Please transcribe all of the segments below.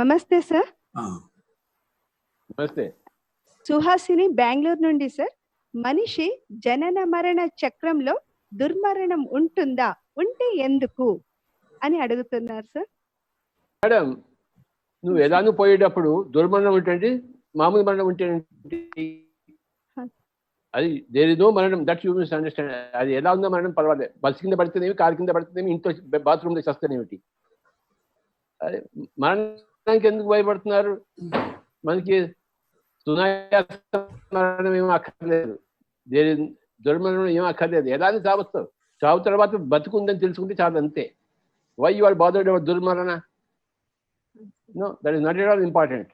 నమస్తే సార్. నమస్తే. సుహాసిని బెంగళూరు నుండి సార్. మనిషి జనన మరణ చక్రంలో దుర్మరణం ఉంటుందా, ఉంటే ఎందుకు అని అడుగుతున్నారు సార్. మేడం, నువ్వు ఎలానూ పోయేటప్పుడు దుర్మరణం ఉంటేంటి, మామూలు మరణం ఉంటే అది దేర్ ఇస్ నో మరణం, దట్ యూ మిస్ అండర్స్టాండ్. అది ఎలా ఉందో మరణం పర్వాలేదు. బస్ కింద పడుతుందేమి, కారు కింద పడుతుందేమి, ఇంట్లో బాత్రూంలో చేస్తానేమిటి. అదే మరణానికి ఎందుకు భయపడుతున్నారు? మనకి మరణం ఏమో అక్కర్లేదు, దుర్మరణం ఏమో అక్కర్లేదు. ఎలానే చావస్తావు, చావు తర్వాత బతుకుందని తెలుసుకుంటే చాలు, అంతే. Why you are bothered about దుర్మరణ? No, that is not at all important.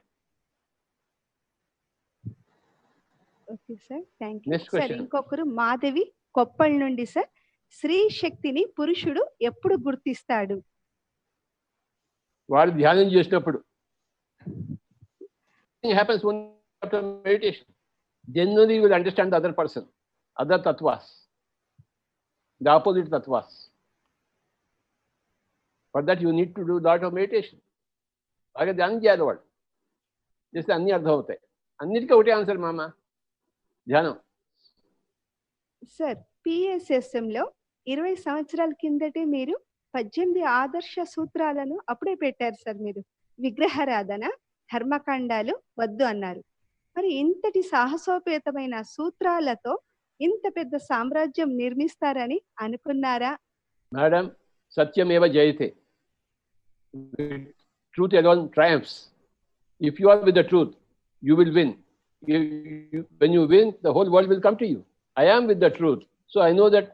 Okay sir, thank you sir. ఇంకొకరు మాధవి కొప్పల్ నుండి సార్. స్త్రీ శక్తిని పురుషుడు ఎప్పుడు గుర్తిస్తాడు? వాడు ధ్యానం చేసినప్పుడు. happens only after meditation. Generally you will understand the other person, other tattvas, the opposite tattvas. For that you need to do lot of meditation. బాగా ధ్యానం చేయాలి వాడు, చేస్తే అన్నీ అర్థం అవుతాయి. అన్నిటికీ ఒకటే ఆన్సర్ మామ, ధ్యానం. సార్, PSSM లో 20 సంవత్సరాల కిందటే మీరు 18 ఆదర్శ సూత్రాలను అప్పుడే పెట్టారు సార్. మీరు విగ్రహారాధన, ధర్మకాండాలు వద్దు అన్నారు. మరి ఇంతటి సాహసోపేతమైన సూత్రాలతో ఇంత పెద్ద సామ్రాజ్యం నిర్మిస్తారని అనుకున్నారా? మేడం, సత్యమేవ జయతే. Truth alone triumphs. If you are with the truth, you will win. When you win, the whole world will come to you. I am with the truth, so I know that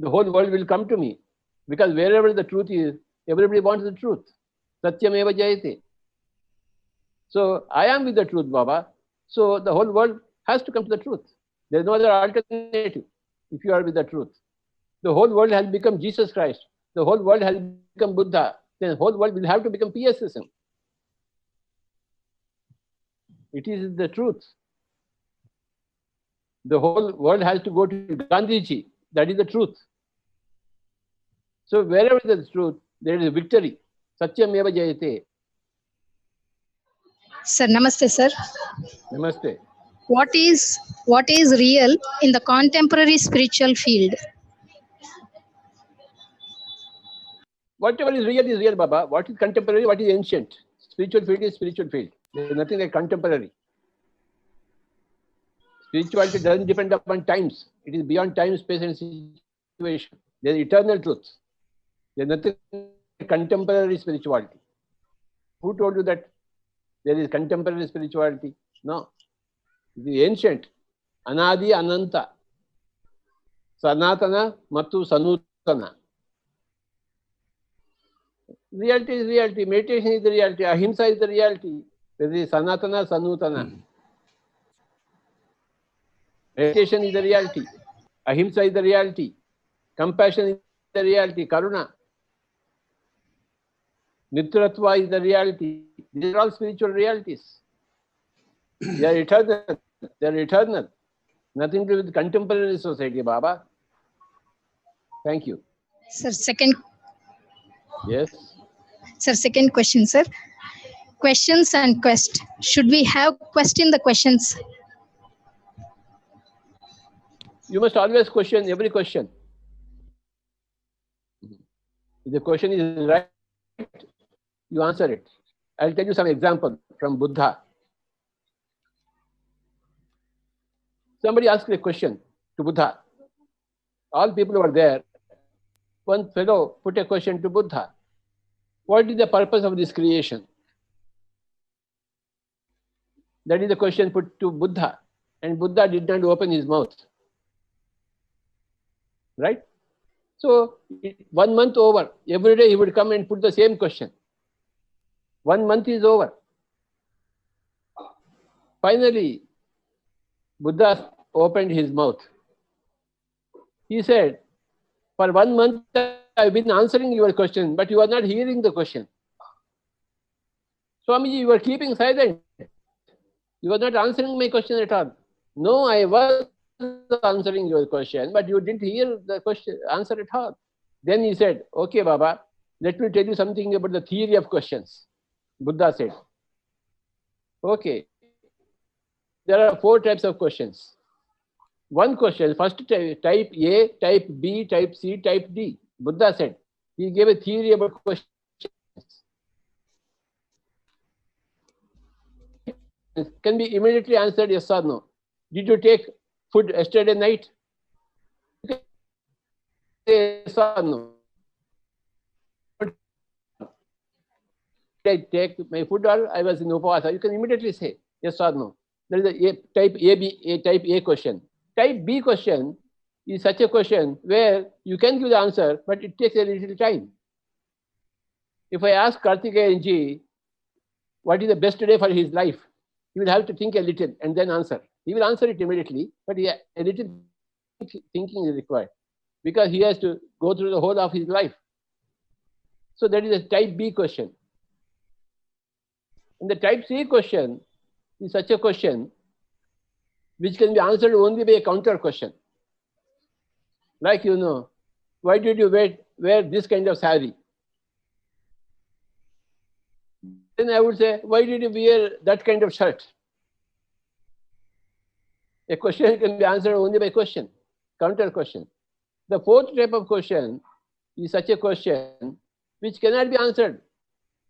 the whole world will come to me, because wherever the truth is, everybody wants the truth. Satyameva jayate. So I am with the truth, Baba. So the whole world has to come to the truth. There is no other alternative. If you are with the truth, the whole world has become Jesus Christ. The whole world has become Buddha. Then the whole world will have to become PSSM. It is the truth. The whole world has to go to Gandhiji. That is the truth. So wherever there is truth, there is victory. Satyameva jayate. Sir, namaste, sir. Namaste. What is real in the contemporary spiritual field? Whatever is real, Baba. What is contemporary, what is ancient? Spiritual field is spiritual field. There is nothing like contemporary. Spirituality doesn't depend upon times. It is beyond time, space, and situation. There is eternal truth. There is nothing like contemporary spirituality. Who told you that there is contemporary spirituality? No. It is ancient. Anadi Ananta. Sanatana Matu Sanutana. Reality is reality. Meditation is the reality. Ahimsa is the reality. There is Sanatana, Sanutana. Meditation is the reality. Ahimsa is the reality. Compassion is the reality. Karuna. Nitratva is the reality. These are all spiritual realities. They are eternal. They are eternal. Nothing to do with contemporary society, Baba. Thank you. Sir, second. Yes. Sir, second question, sir. Questions and quest. Should we have question the questions? You must always question every question. If the question is right, you answer it. I'll tell you some example from Buddha. Somebody asked a question to Buddha. All people were there. One fellow put a question to Buddha. What is the purpose of this creation? That is the question put to Buddha. And Buddha did not open his mouth. Right? So 1 month over, every day he would come and put the same question. 1 month is over. Finally, Buddha opened his mouth. He said, for 1 month I've been answering your question, but you are not hearing the question. Swamiji, you are keeping silent. You are not answering my question at all. No, I was answering your question, but you didn't hear the question answer at all. Then he said, okay, Baba, let me tell you something about the theory of questions. Buddha said. Okay. There are 4 types of questions. One question, first type A, type B, type C, type D. Buddha said. He gave a theory about questions. It can be immediately answered yes or no. Did you take food yesterday night? Yes or no. Did I take my food or I was in upavasa? You can immediately say yes or no. There is a type A question. Type B question is such a question where you can give the answer, but it takes a little time. If I ask Karthikeyan ji what is the best day for his life, he will have to think a little and then answer. He will answer it immediately, but a little thinking is required because he has to go through the whole of his life. So that is a type B question. And the type C question is such a question which can be answered only by a counter question. Like, why did you wear this kind of saree? Then I would say, why did you wear that kind of shirt? A question can be answered only by question, counter question. The 4th type of question is such a question which cannot be answered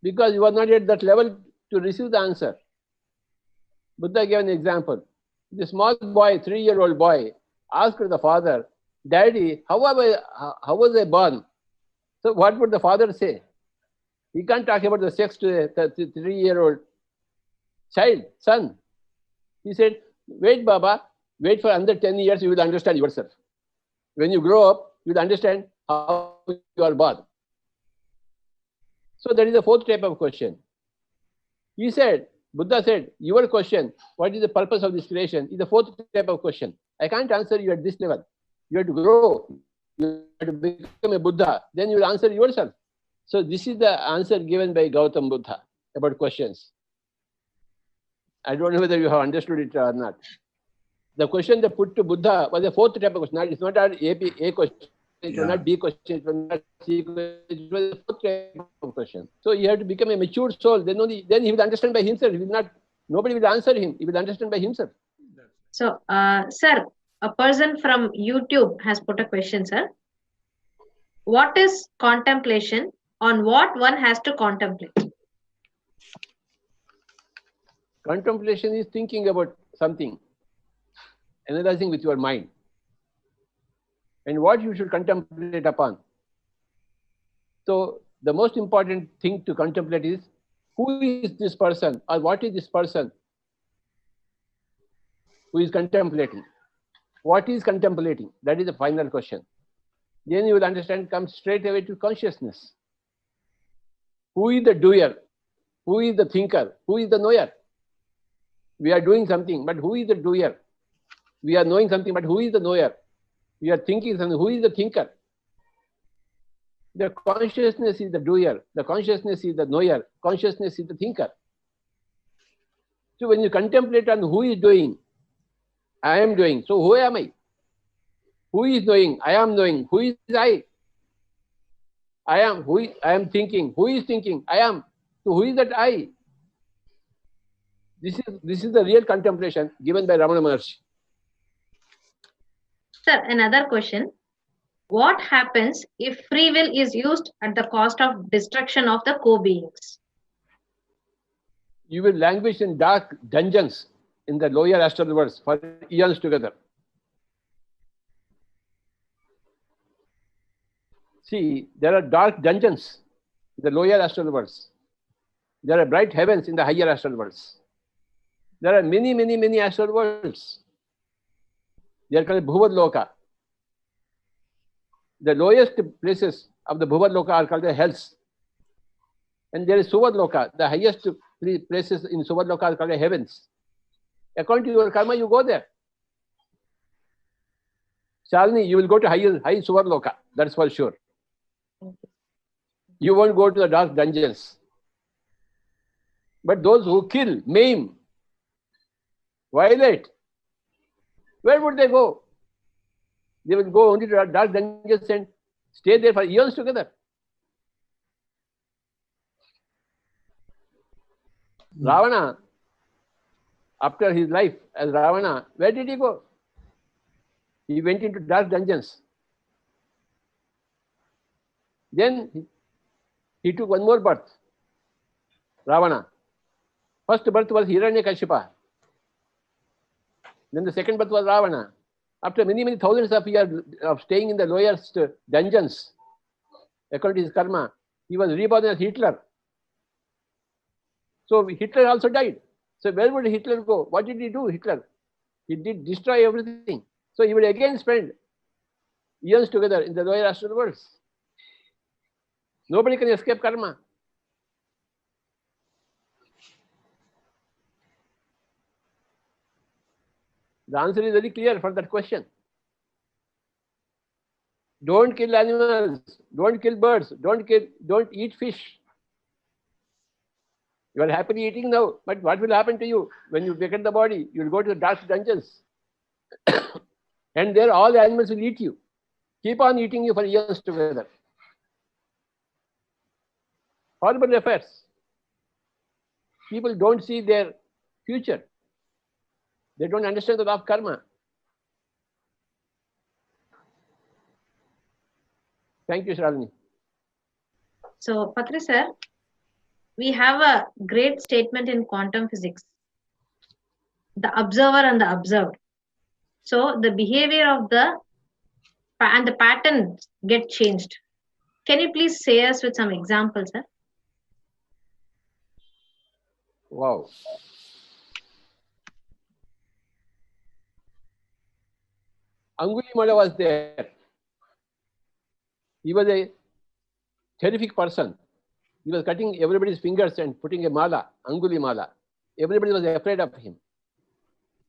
because you are not at that level to receive the answer. Buddha gave an example. The small boy, 3-year-old boy, asked the father, Daddy, how was I born? So what would the father say? He can't talk about the sex to a 3-year-old child, son. He said, wait, Baba, wait for another 10 years, you will understand yourself. When you grow up, you will understand how you are born. So that is the 4th type of question. Buddha said, your question, what is the purpose of this creation, is the 4th type of question. I can't answer you at this level. You have to grow. You have to become a Buddha. Then you will answer yourself. So this is the answer given by Gautam Buddha about questions. I don't know whether you have understood it or not. The question they put to Buddha was the 4th type of question. It's not A question. It was not B question. It was not C question. It was the 4th type of question. So you have to become a mature soul. Then he will understand by himself. Nobody will answer him. He will understand by himself. So, sir, a person from YouTube has put a question, sir. What is contemplation? On what one has to contemplate? Contemplation is thinking about something, analyzing with your mind, and what you should contemplate upon. So the most important thing to contemplate is, who is this person or what is this person who is contemplating? What is contemplating? That is the final question. Then you will understand, come straight away to consciousness. Who is the doer? Who is the thinker? Who is the knower? We are doing something, but who is the doer? We are knowing something, but who is the knower? We are thinking something, who is the thinker? The consciousness is the doer. The consciousness is the knower. Consciousness is the thinker. So when you contemplate on who is doing, I am doing. So who am I? Who is knowing? I am knowing. Who is I? I am. I am thinking. Who is thinking? I am. So who is that I? This is the real contemplation given by Ramana Maharshi. Sir, another question. What happens if free will is used at the cost of destruction of the co-beings? You will languish in dark dungeons in the lower astral worlds for eons together. See, there are dark dungeons in the lower astral worlds. There are bright heavens in the higher astral worlds. There are many, many, many astral worlds. They are called Bhuvad Loka. The lowest places of the Bhuvad Loka are called the hells. And there is Suvad Loka. The highest places in Suvad Loka are called the heavens. According to your karma, you go there. Shalini, you will go to high Suvad Loka. That's for sure. You won't go to the dark dungeons. But those who kill, maim, violate, where would they go? They will go only to dark dungeons and stay there for years together. Ravana, after his life as Ravana, where did he go? He went into dark dungeons. Then he took one more birth, Ravana. First birth was Hiranyakashipa. Then the second birth was Ravana. After many, many thousands of years of staying in the lowest dungeons, according to his karma, he was reborn as Hitler. So Hitler also died. So where would Hitler go? What did he do, Hitler? He did destroy everything. So he would again spend years together in the lower astral worlds. Nobody can escape karma. The answer is very clear for that question. Don't kill animals, don't kill birds, don't eat fish. You are happily eating now, but what will happen to you when you vacate the body? You will go to the dark dungeons. And there all the animals will eat you. Keep on eating you for years together. Horrible affairs. People don't see their future. They don't understand the law of karma. Thank you, Shravani. So, Patri sir, we have a great statement in quantum physics. The observer and the observed. So, the behavior of the patterns get changed. Can you please say us with some examples, sir? Wow. Angulimala was there. He was a terrific person. He was cutting everybody's fingers and putting a mala, Angulimala. Everybody was afraid of him.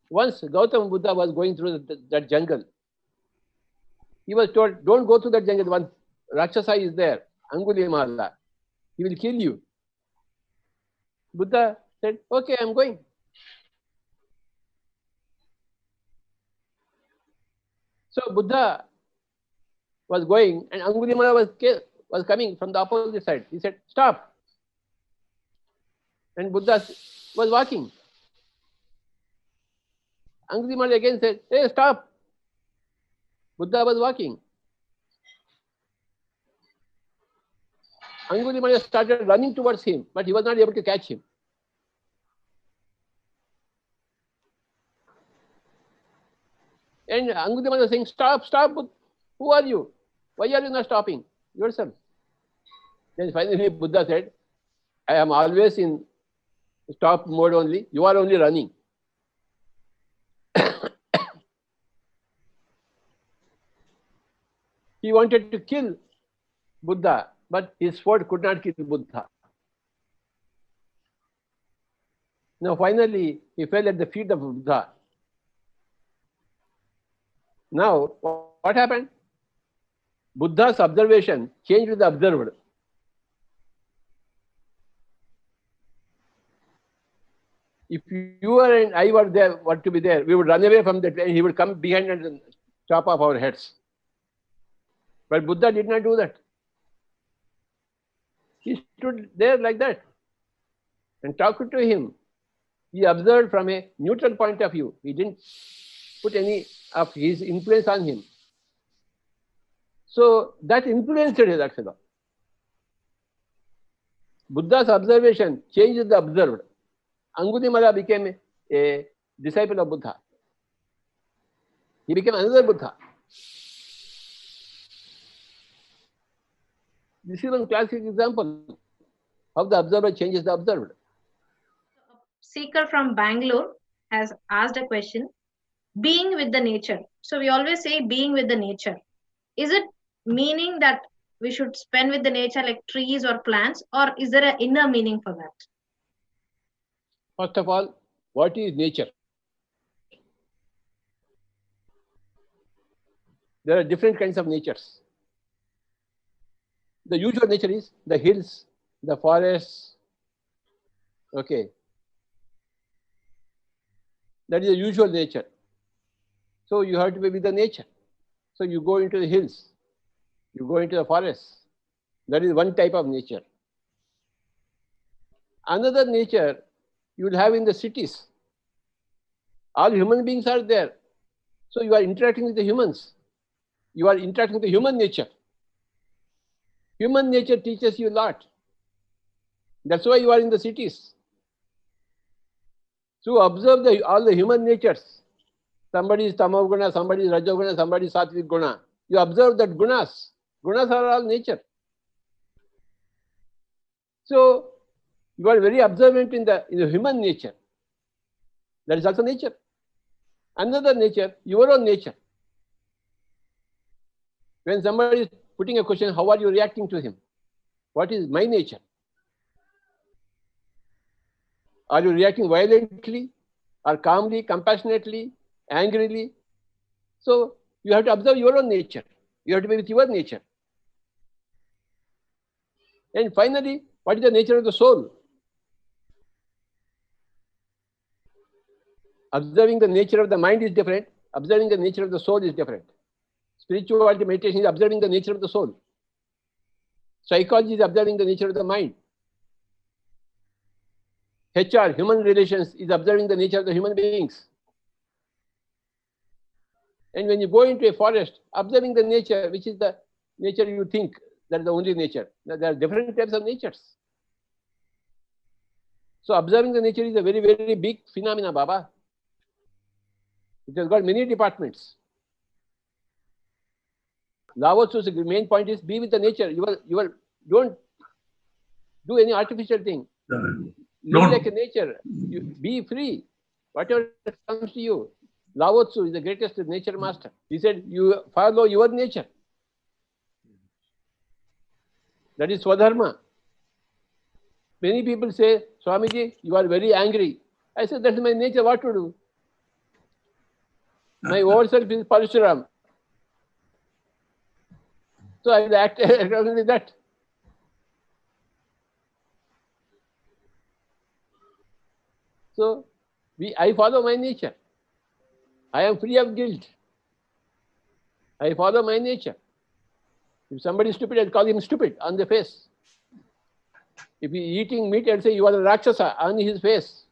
Once Gautama Buddha was going through that jungle. He was told, don't go through that jungle. One Rakshasa is there, Angulimala. He will kill you. Buddha said, okay, I'm going. So Buddha was going and Angulimala was coming from the opposite side. He said, stop. And Buddha was walking. Angulimala again said, hey, stop. Buddha was walking. Angulimala started running towards him, but he was not able to catch him. And Angulimala was saying, stop, stop. Who are you? Why are you not stopping yourself? Then finally Buddha said, I am always in stop mode only. You are only running. He wanted to kill Buddha, but his sword could not kill Buddha. Now finally he fell at the feet of Buddha. Now what happened? Buddha's observation changed with the observed. If you and I were there, to be there, we would run away from that, and he would come behind and chop off our heads. But Buddha did not do that. He stood there like that and talked to him. He observed from a neutral point of view. He didn't put any of his influence on him. So that influenced that fellow. Buddha's observation changed the observed. Angulimala became a disciple of Buddha. He became another Buddha. This is one classic example how the observer changes the observed. Seeker from Bangalore has asked a question. Being with the nature. So we always say being with the nature. Is it meaning that we should spend with the nature like trees or plants, or is there an inner meaning for that? First of all, what is nature? There are different kinds of natures. The usual nature is the hills, the forests. Okay. That is the usual nature. So you have to be with the nature. So you go into the hills, you go into the forests. That is one type of nature. Another nature you will have in the cities. All human beings are there. So you are interacting with the humans. You are interacting with the human nature. Human nature teaches you a lot. That's why you are in the cities. So observe all the human natures. Somebody is tamoguna, somebody is rajoguna, somebody is sattvic guna. You observe that gunas. Gunas are all nature. So you are very observant in the human nature. That is also nature. Another nature, your own nature. When somebody is putting a question, how are you reacting to him? What is my nature? Are you reacting violently or calmly, compassionately, angrily? So you have to observe your own nature. You have to be with your nature. And finally, what is the nature of the soul? Observing the nature of the mind is different. Observing the nature of the soul is different. Spirituality meditation is observing the nature of the soul. Psychology is observing the nature of the mind. HR, human relations, is observing the nature of the human beings. And when you go into a forest, observing the nature, which is the nature you think that is the only nature. There are different types of natures. So observing the nature is a very, very big phenomena, Baba. It has got many departments. Lao Tzu's main point is be with the nature. Don't do any artificial thing. Live like a nature. Be free. Whatever comes to you. Lao Tzu is the greatest nature master. He said, you follow your nature. That is Swadharma. Many people say, Swamiji, you are very angry. I said, that's my nature, what to do? My old self is Parshuram. So I will act according to that. So I follow my nature. I am free of guilt. I follow my nature. If somebody is stupid, I'll call him stupid on the face. If he is eating meat, I'll say you are a Rakshasa on his face.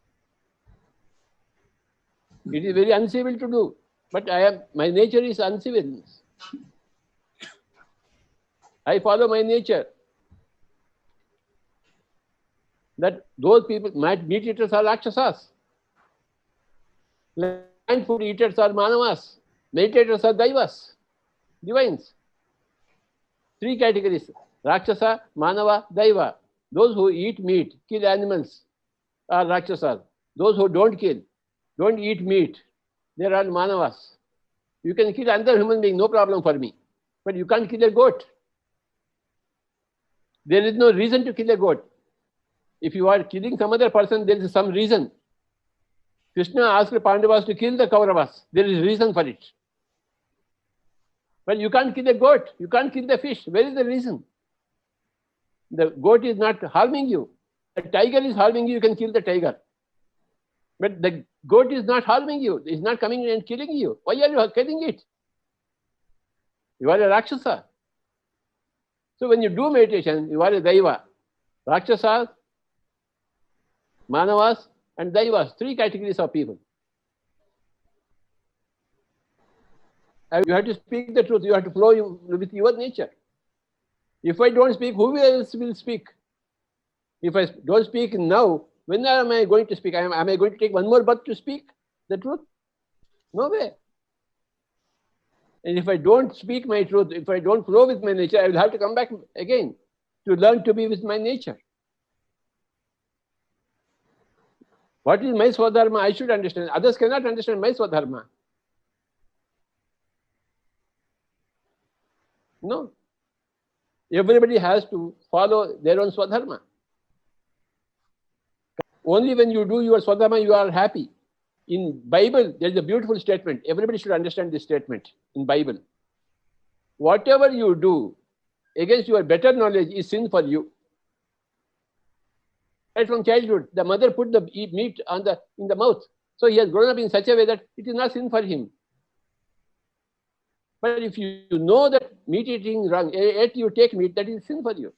It is very uncivil to do, but my nature is uncivil. I follow my nature. That those people, meat eaters are Rakshasas. Land food eaters are Manavas. Meditators are Daivas, divines. 3 categories, Rakshasa, Manava, Daiva. Those who eat meat, kill animals, are Rakshasas. Those who don't kill, don't eat meat, they are Manavas. You can kill another human being, no problem for me. But you can't kill a goat. There is no reason to kill a goat. If you are killing some other person, there is some reason. Krishna asked Pandavas to kill the Kauravas. There is reason for it. But you can't kill a goat. You can't kill the fish. Where is the reason? The goat is not harming you. The tiger is harming you. You can kill the tiger. But the goat is not harming you. It's not coming and killing you. Why are you killing it? You are a Rakshasa. So when you do meditation, you are a Daiva. Rakshasas, Manavas, and Daivas. 3 categories of people. And you have to speak the truth. You have to flow with your nature. If I don't speak, who else will speak? If I don't speak now, when am I going to speak? Am I going to take one more birth to speak the truth? No way. And if I don't speak my truth, if I don't flow with my nature, I will have to come back again to learn to be with my nature. What is my Swadharma? I should understand. Others cannot understand my Swadharma. No. Everybody has to follow their own Swadharma. Only when you do your Swadharma, you are happy. In Bible, there is a beautiful statement. Everybody should understand this statement in Bible. Whatever you do against your better knowledge is sin for you. Right from childhood, the mother put the meat in the mouth. So he has grown up in such a way that it is not sin for him. But if you know that meat eating is wrong, yet you take meat, that is sin for you.